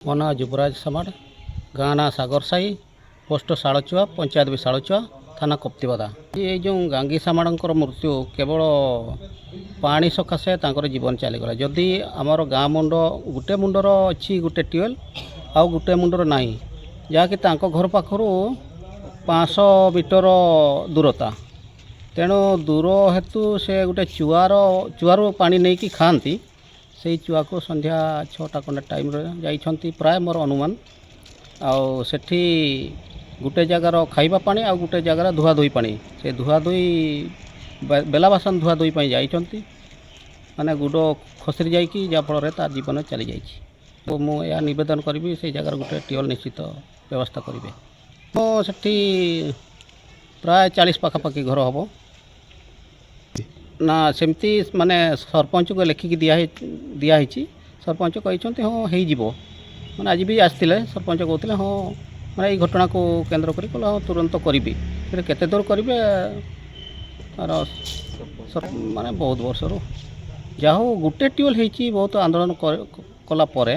ମୋ ନାଁ ଯୁବରାଜ ସାମଡ଼, ଗାଁ ନାଁ ସାଗର ସାହି, ପୋଷ୍ଟ ଶାଳଚୁଆ, ପଞ୍ଚାୟତ ବି ଶାଳଚୁଆ, ଥାନା କପ୍ତିବାଦା। ଏଇ ଯେଉଁ ଗାଙ୍ଗୀ ସାମଡ଼ଙ୍କର ମୃତ୍ୟୁ କେବଳ ପାଣି ସକାଶେ ତାଙ୍କର ଜୀବନ ଚାଲିଗଲା। ଯଦି ଆମର ଗାଁ ମୁଣ୍ଡ ଗୋଟେ ମୁଣ୍ଡର ଅଛି ଗୋଟେ ଟ୍ୟୁବୱେଲ୍, ଆଉ ଗୋଟେ ମୁଣ୍ଡର ନାହିଁ, ଯାହାକି ତାଙ୍କ ଘର ପାଖରୁ 500 ମିଟର ଦୂରତା। ତେଣୁ ଦୂର ହେତୁ ସେ ଗୋଟେ ଚୁଆରୁ ପାଣି ନେଇକି ଖାଆନ୍ତି। ସେଇ ଚୁଆକୁ ସନ୍ଧ୍ୟା 6ଟା ଖଣ୍ଡେ ଟାଇମ୍ରେ ଯାଇଛନ୍ତି ପ୍ରାୟ ମୋର ଅନୁମାନ। ଆଉ ସେଠି ଗୋଟେ ଜାଗାର ଖାଇବା ପାଣି ଆଉ ଗୋଟେ ଜାଗାର ଧୁଆଧୋଇ ପାଣି, ସେ ଧୁଆଧୋଇ ବେଲା ବାସନ ଧୁଆଧୋଇ ପାଇଁ ଯାଇଛନ୍ତି, ମାନେ ଗୁଡ଼ ଖସରି ଯାଇକି ଯାହାଫଳରେ ତା ଜୀବନ ଚାଲିଯାଇଛି। ମୁଁ ଏହା ନିବେଦନ କରିବି ସେଇ ଜାଗାର ଗୋଟେ ଟ୍ୟୁବୱେଲ୍ ନିଶ୍ଚିତ ବ୍ୟବସ୍ଥା କରିବେ। ମୁଁ ସେଠି ପ୍ରାୟ 40 ପାଖାପାଖି ଘର ହେବ। ନା ସେମିତି ମାନେ ସରପଞ୍ଚକୁ ଲେଖିକି ଦିଆହେଇଛି। ସରପଞ୍ଚ କହିଛନ୍ତି ହଁ ହେଇଯିବ, ମାନେ ଆଜି ବି ଆସିଥିଲେ ସରପଞ୍ଚ କହୁଥିଲେ ହଁ, ମାନେ ଏଇ ଘଟଣାକୁ କେନ୍ଦ୍ର କରି କହିଲେ ହଁ ତୁରନ୍ତ କରିବି। ସେଟା କେତେ ଦୂର କରିବେ ତାର ମାନେ ବହୁତ ବର୍ଷରୁ ଯାହା ହଉ ଗୋଟେ ଟ୍ୟୁବୱେଲ୍ ହେଇଛି। ବହୁତ ଆନ୍ଦୋଳନ କଲା ପରେ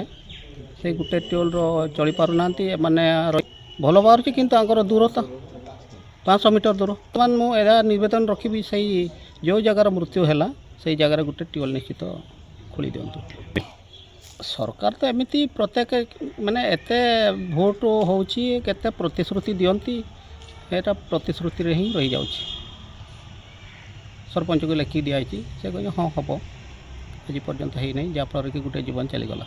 ସେଇ ଗୋଟେ ଟ୍ୟୁବୱେଲ୍ର ଚଳିପାରୁନାହାନ୍ତି ଏମାନେ। ଭଲ ବାହାରୁଛି କିନ୍ତୁ ତାଙ୍କର ଦୂରତା 500 ମିଟର ଦୂର। ବର୍ତ୍ତମାନ ମୁଁ ଏହା ନିବେଦନ ରଖିବି ସେଇ ଯେଉଁ ଜାଗାର ମୃତ୍ୟୁ ହେଲା ସେଇ ଜାଗାରେ ଗୋଟେ ଟ୍ୟୁବୱେଲ୍ ନିଶ୍ଚିତ ଖୋଳି ଦିଅନ୍ତୁ। ସରକାର ତ ଏମିତି ପ୍ରତ୍ୟେକ ମାନେ ଏତେ ଭୋଟ ହେଉଛି, କେତେ ପ୍ରତିଶ୍ରୁତି ଦିଅନ୍ତି, ଏଇଟା ପ୍ରତିଶ୍ରୁତିରେ ହିଁ ରହିଯାଉଛି। ସରପଞ୍ଚକୁ ଲେଖିକି ଦିଆହେଇଛି, ସେ କହିଲେ ହଁ ହେବ, ଆଜି ପର୍ଯ୍ୟନ୍ତ ହେଇନାହିଁ, ଯାହାଫଳରେ କି ଗୋଟେ ଜୀବନ ଚାଲିଗଲା।